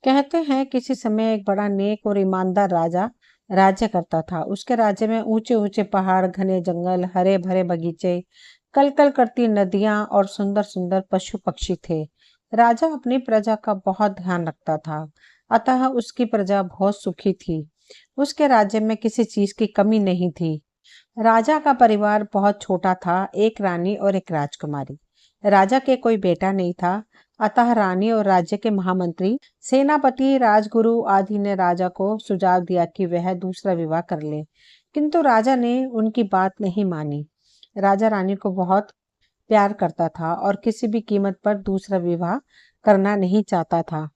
कहते हैं किसी समय एक बड़ा नेक और ईमानदार राजा राज्य करता था। उसके राज्य में ऊंचे ऊंचे पहाड़, घने जंगल, हरे भरे बगीचे, कलकल करती नदियां और सुंदर सुंदर पशु पक्षी थे। राजा अपनी प्रजा का बहुत ध्यान रखता था, अतः उसकी प्रजा बहुत सुखी थी। उसके राज्य में किसी चीज की कमी नहीं थी। राजा का परिवार बहुत छोटा था, एक रानी और एक राजकुमारी। राजा के कोई बेटा नहीं था, अतः रानी और राज्य के महामंत्री, सेनापति, राजगुरु आदि ने राजा को सुझाव दिया कि वह दूसरा विवाह कर ले, किंतु राजा ने उनकी बात नहीं मानी। राजा रानी को बहुत प्यार करता था और किसी भी कीमत पर दूसरा विवाह करना नहीं चाहता था।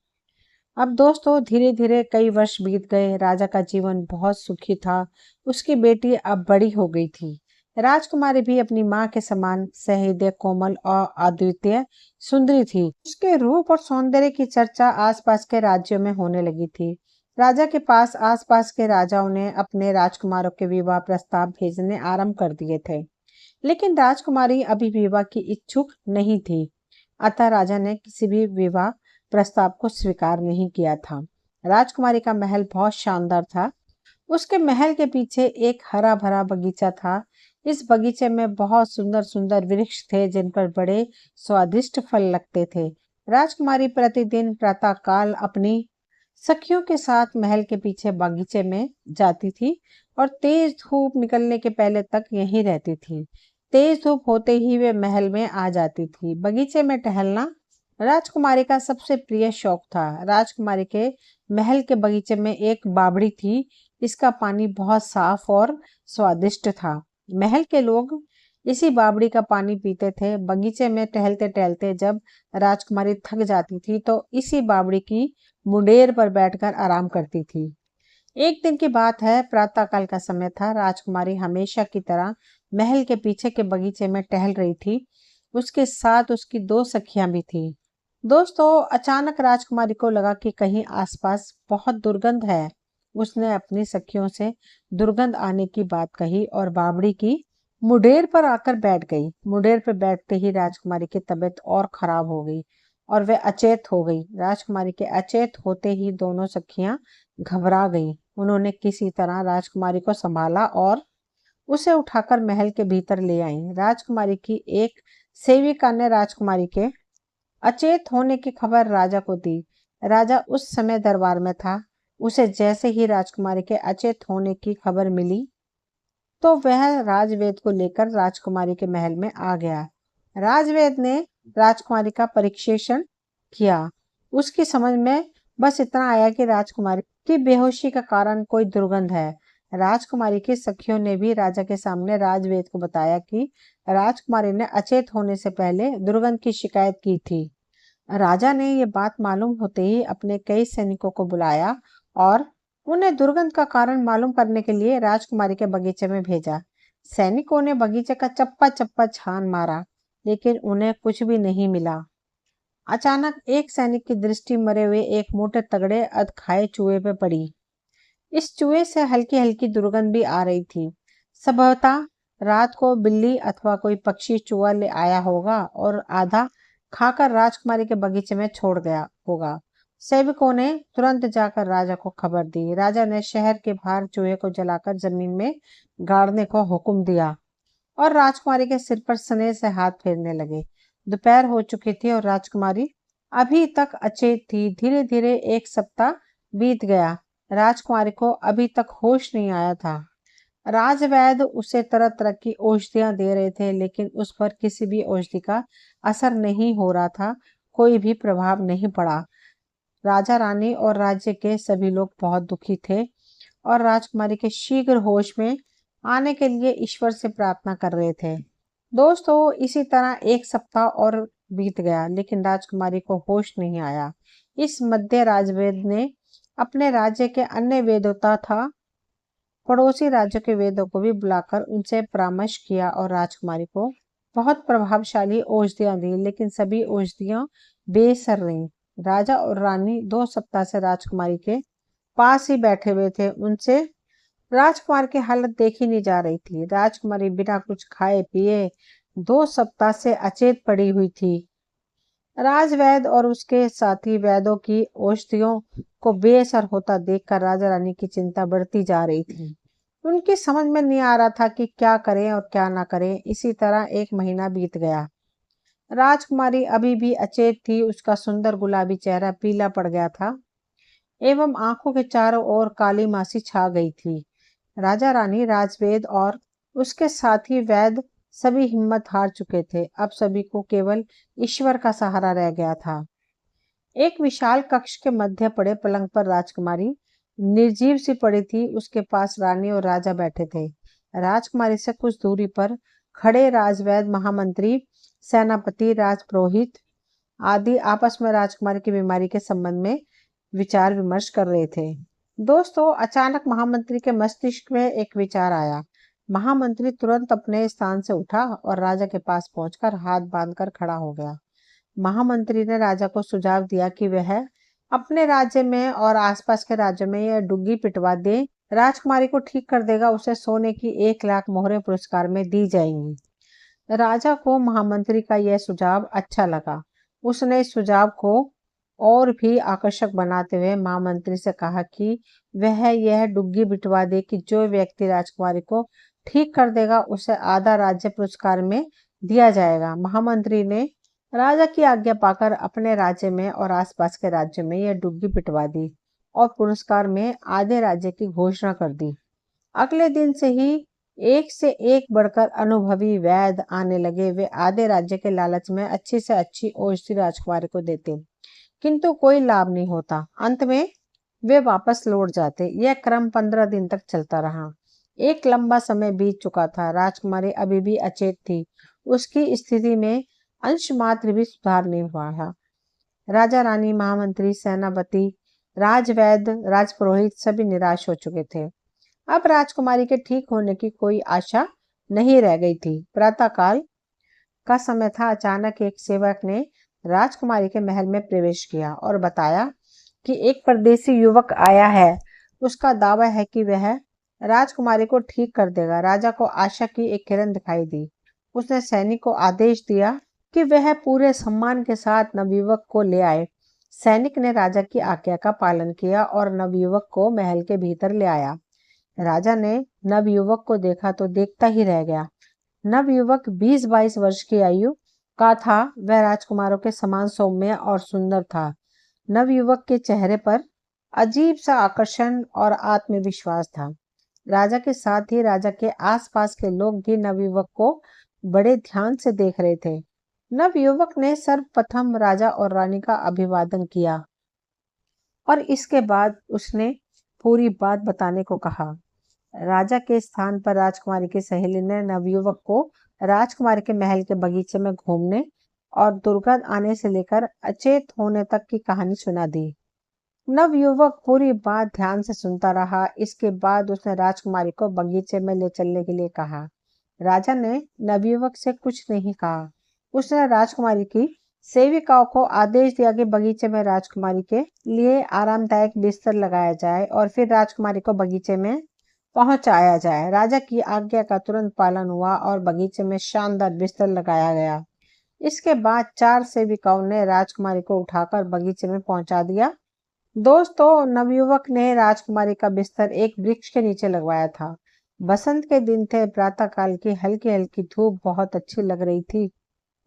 अब दोस्तों धीरे धीरे कई वर्ष बीत गए। राजा का जीवन बहुत सुखी था। उसकी बेटी अब बड़ी हो गई थी। राजकुमारी भी अपनी माँ के समान सहृदय, कोमल और अद्वितीय सुंदरी थी। उसके रूप और सौंदर्य की चर्चा आसपास के राज्यों में होने लगी थी। राजा के पास आसपास के राजाओं ने अपने राजकुमारों के विवाह प्रस्ताव भेजने आरंभ कर दिए थे, लेकिन राजकुमारी अभी विवाह की इच्छुक नहीं थी। अतः राजा ने किसी भी विवाह प्रस्ताव को स्वीकार नहीं किया था। राजकुमारी का महल बहुत शानदार था। उसके महल के पीछे एक हरा भरा बगीचा था। इस बगीचे में बहुत सुंदर सुंदर वृक्ष थे जिन पर बड़े स्वादिष्ट फल लगते थे। राजकुमारी प्रतिदिन प्रातःकाल अपनी सखियों के साथ महल के पीछे बगीचे में जाती थी और तेज धूप निकलने के पहले तक यहीं रहती थी। तेज धूप होते ही वे महल में आ जाती थी। बगीचे में टहलना राजकुमारी का सबसे प्रिय शौक था। राजकुमारी के महल के बगीचे में एक बावड़ी थी। इसका पानी बहुत साफ और स्वादिष्ट था। महल के लोग इसी बावड़ी का पानी पीते थे। बगीचे में टहलते टहलते जब राजकुमारी थक जाती थी तो इसी बावड़ी की मुंडेर पर बैठकर आराम करती थी। एक दिन की बात है, प्रातःकाल का समय था। राजकुमारी हमेशा की तरह महल के पीछे के बगीचे में टहल रही थी। उसके साथ उसकी दो सखियां भी थी। दोस्तों अचानक राजकुमारी को लगा कि कहीं आसपास बहुत दुर्गंध है। उसने अपनी सखियों से दुर्गंध आने की बात कही और बावड़ी की मुंडेर पर आकर बैठ गई। मुंडेर पर बैठते ही राजकुमारी की तबीयत और खराब हो गई और वह अचेत हो गई। राजकुमारी के अचेत होते ही दोनों सखियां घबरा गईं। उन्होंने किसी तरह राजकुमारी को संभाला और उसे उठाकर महल के भीतर ले आईं। राजकुमारी की एक सेविका ने राजकुमारी के अचेत होने की खबर राजा को दी। राजा उस समय दरबार में था। उसे जैसे ही राजकुमारी के अचेत होने की खबर मिली तो वह राजवेद को लेकर राजकुमारी के महल में आ गया। राजवेद ने राजकुमारी का परीक्षण किया। उसकी समझ में बस इतना आया कि राजकुमारी की बेहोशी का कारण कोई दुर्गंध है। राजकुमारी की सखियों ने भी राजा के सामने राजवेद को बताया कि राजकुमारी ने अचेत होने से पहले दुर्गंध की शिकायत की थी। राजा ने ये बात मालूम होते ही अपने कई सैनिकों को बुलाया और उन्हें दुर्गंध का कारण मालूम करने के लिए राजकुमारी के बगीचे में भेजा। सैनिकों ने बगीचे का चप्पा चप्पा छान मारा, लेकिन उन्हें कुछ भी नहीं मिला। अचानक एक सैनिक की दृष्टि मरे हुए एक मोटे तगड़े अधखाए चूहे पे पड़ी। इस चूहे से हल्की हल्की दुर्गंध भी आ रही थी। संभवतः रात को बिल्ली अथवा कोई पक्षी चूहा ले आया होगा और आधा खाकर राजकुमारी के बगीचे में छोड़ गया होगा। सैनिकों ने तुरंत जाकर राजा को खबर दी। राजा ने शहर के बाहर चूहे को जलाकर जमीन में गाड़ने को हुक्म दिया और राजकुमारी के सिर पर स्नेह से हाथ फेरने लगे। दोपहर हो चुकी थी और राजकुमारी अभी तक अचेत थी। धीरे धीरे एक सप्ताह बीत गया। राजकुमारी को अभी तक होश नहीं आया था। राजवैद्य उसे तरह तरह की औषधियां दे रहे थे, लेकिन उस पर किसी भी औषधि का असर नहीं हो रहा था। कोई भी प्रभाव नहीं पड़ा। राजा रानी और राज्य के सभी लोग बहुत दुखी थे और राजकुमारी के शीघ्र होश में आने के लिए ईश्वर से प्रार्थना कर रहे थे। दोस्तों इसी तरह एक सप्ताह और बीत गया, लेकिन राजकुमारी को होश नहीं आया। इस मध्य राजवेद ने अपने राज्य के अन्य वेदों तथा पड़ोसी राज्यों के वेदों को भी बुलाकर उनसे परामर्श किया और राजकुमारी को बहुत प्रभावशाली औषधियां दी, लेकिन सभी औषधियां बेसर रहीं। राजा और रानी 2 सप्ताह से राजकुमारी के पास ही बैठे हुए थे। उनसे राजकुमार की हालत देखी नहीं जा रही थी। राजकुमारी बिना कुछ खाए पिए 2 सप्ताह से अचेत पड़ी हुई थी। राजवैद और उसके साथी वैद्यों की औषधियों को बेअसर होता देखकर राजा रानी की चिंता बढ़ती जा रही थी। उनकी समझ में नहीं आ रहा था कि क्या करें और क्या ना करें। इसी तरह एक महीना बीत गया। राजकुमारी अभी भी अचेत थी। उसका सुंदर गुलाबी चेहरा पीला पड़ गया था एवं आंखों के चारों ओर काली मासी छा गई थी। राजा रानी, राजवेद और उसके साथी वैद्य सभी हिम्मत हार चुके थे। अब सभी को केवल ईश्वर का सहारा रह गया था। एक विशाल कक्ष के मध्य पड़े पलंग पर राजकुमारी निर्जीव सी पड़ी थी। उसके पास रानी और राजा बैठे थे। राजकुमारी से कुछ दूरी पर खड़े राजवैद्य, महामंत्री, सेनापति, राजपुरोहित आदि आपस में राजकुमारी की बीमारी के संबंध में विचार विमर्श कर रहे थे। दोस्तों, अचानक महामंत्री के मस्तिष्क में एक विचार आया। महामंत्री तुरंत अपने स्थान से उठा और राजा के पास पहुंचकर हाथ बांधकर खड़ा हो गया। महामंत्री ने राजा को सुझाव दिया कि वह अपने राज्य में और आसपास के राज्यों में यह डुग्गी पिटवा दे। राजकुमारी को ठीक कर देगा। उसे सोने की 1 लाख मोहरें पुरस्कार में दी जाएंगी। राजा को महामंत्री का यह सुझाव अच्छा लगा। उसने इस सुझाव को और भी आकर्षक बनाते हुए महामंत्री से कहा कि वह यह डुग्गी बिठवा दे कि जो व्यक्ति राजकुमारी को ठीक कर देगा उसे आधा राज्य पुरस्कार में दिया जाएगा। महामंत्री ने राजा की आज्ञा पाकर अपने राज्य में और आसपास के राज्यों में यह डुग्गी पिटवा दी और पुरस्कार में आधे राज्य की घोषणा कर दी। अगले दिन से ही एक से एक बढ़कर अनुभवी वैद्य आने लगे। वे आधे राज्य के लालच में अच्छी से अच्छी औषधि राजकुमारी को देते, किंतु कोई लाभ नहीं होता। अंत में वे वापस लौट जाते। यह क्रम 15 दिन तक चलता रहा। एक लंबा समय बीत चुका था। राजकुमारी अभी भी अचेत थी। उसकी स्थिति में अंश मात्र भी सुधार नहीं हुआ था। राजा रानी, महामंत्री, सेनापति, राजवैद्य, राजपुरोहित सभी निराश हो चुके थे। अब राजकुमारी के ठीक होने की कोई आशा नहीं रह गई थी। प्रातःकाल का समय था। अचानक एक सेवक ने राजकुमारी के महल में प्रवेश किया और बताया कि एक परदेसी युवक आया है। उसका दावा है कि वह राजकुमारी को ठीक कर देगा। राजा को आशा की एक किरण दिखाई दी। उसने सैनिक को आदेश दिया कि वह पूरे सम्मान के साथ नवयुवक को ले आए। सैनिक ने राजा की आज्ञा का पालन किया और नवयुवक को महल के भीतर ले आया। राजा ने नवयुवक को देखा तो देखता ही रह गया। नवयुवक 20-22 वर्ष की आयु का था। वह राजकुमारों के समान सौम्य और सुंदर था। नवयुवक के चेहरे पर अजीब सा आकर्षण और आत्मविश्वास था। राजा के साथ ही राजा के आसपास के लोग भी नवयुवक को बड़े ध्यान से देख रहे थे। नवयुवक ने सर्वप्रथम राजा और रानी का अभिवादन किया और इसके बाद उसने पूरी बात बताने को कहा। राजा के स्थान पर राजकुमारी की सहेली ने नवयुवक को राजकुमारी के महल के बगीचे में घूमने और दुर्गंध आने से लेकर अचेत होने तक की कहानी सुना दी। नवयुवक पूरी बात ध्यान से सुनता रहा। इसके बाद उसने राजकुमारी को बगीचे में ले चलने के लिए कहा। राजा ने नवयुवक से कुछ नहीं कहा। उसने राजकुमारी की सेविकाओं को आदेश दिया कि बगीचे में राजकुमारी के लिए आरामदायक बिस्तर लगाया जाए और फिर राजकुमारी को बगीचे में पहुंचाया जाए। राजा की आज्ञा का तुरंत पालन हुआ और बगीचे में शानदार बिस्तर लगाया गया। इसके बाद 4 सेविकाओं ने राजकुमारी को उठाकर बगीचे में पहुंचा दिया। दोस्तों, नवयुवक ने राजकुमारी का बिस्तर एक वृक्ष के नीचे लगवाया था। बसंत के दिन थे। प्रातःकाल की हल्की हल्की धूप बहुत अच्छी लग रही थी।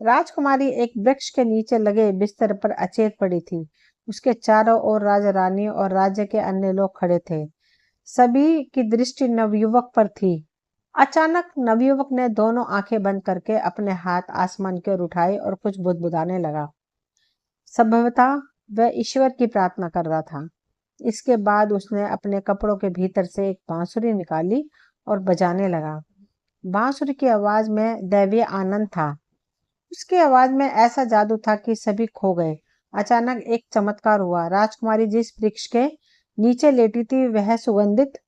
राजकुमारी एक वृक्ष के नीचे लगे बिस्तर पर अचेत पड़ी थी। उसके चारों ओर राजा रानी और राज्य के अन्य लोग खड़े थे। सभी की दृष्टि नवयुवक पर थी। अचानक नवयुवक ने दोनों आंखें बंद करके अपने हाथ आसमान की ओर उठाए और कुछ बुदबुदाने लगा। संभवतः वह ईश्वर की प्रार्थना कर रहा था। इसके बाद उसने अपने कपड़ों के भीतर से एक बांसुरी निकाली और बजाने लगा। बांसुरी की आवाज में दैवीय आनंद था। उसकी आवाज में ऐसा जादू था कि सभी खो गए। अचानक एक चमत्कार हुआ। राजकुमारी जिस वृक्ष के नीचे लेटी थी वह सुगंधित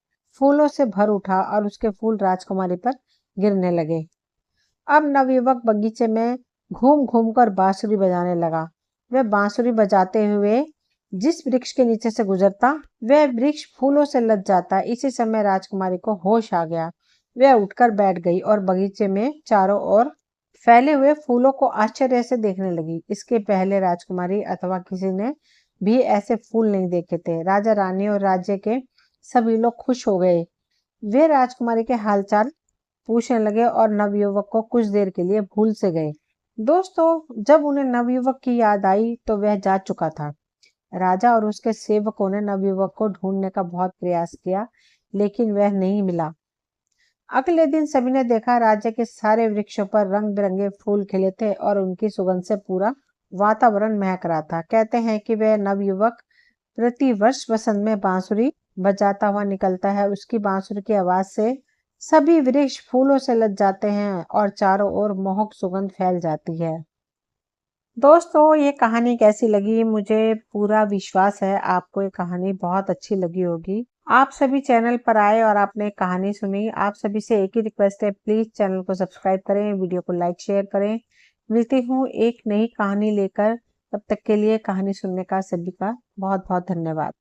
फूलों से भर उठा और उसके फूल राजकुमारी पर गिरने लगे। अब नवयुवक बगीचे में घूम घूम कर बांसुरी बजाने लगा। वह बांसुरी बजाते हुए जिस वृक्ष के नीचे से गुजरता वह वृक्ष फूलों से लद जाता। इसी समय राजकुमारी को होश आ गया। वह उठकर बैठ गई और बगीचे में चारों ओर फैले हुए फूलों को आश्चर्य से देखने लगी। इसके पहले राजकुमारी अथवा किसी ने भी ऐसे फूल नहीं देखे थे। राजा रानी और राज्य के सभी लोग खुश हो गए। वे राजकुमारी के हालचाल पूछने लगे और नवयुवक को कुछ देर के लिए भूल से गए। दोस्तों, जब उन्हें नवयुवक की याद आई तो वह जा चुका था। राजा और उसके सेवकों ने नवयुवक को ढूंढने का बहुत प्रयास किया, लेकिन वह नहीं मिला। अगले दिन सभी ने देखा राज्य के सारे वृक्षों पर रंग बिरंगे फूल खिले थे और उनकी सुगंध से पूरा वातावरण महक रहा था। कहते हैं कि वह नवयुवक प्रतिवर्ष बसंत में बांसुरी बजाता हुआ निकलता है। उसकी बांसुरी की आवाज से सभी वृक्ष फूलों से लद जाते हैं और चारों ओर मोहक सुगंध फैल जाती है। दोस्तों, ये कहानी कैसी लगी? मुझे पूरा विश्वास है आपको ये कहानी बहुत अच्छी लगी होगी। आप सभी चैनल पर आए और आपने कहानी सुनी। आप सभी से एक ही रिक्वेस्ट है, प्लीज चैनल को सब्सक्राइब करें, वीडियो को लाइक शेयर करें। मिलती हूँ एक नई कहानी लेकर। तब तक के लिए कहानी सुनने का सभी का बहुत बहुत धन्यवाद।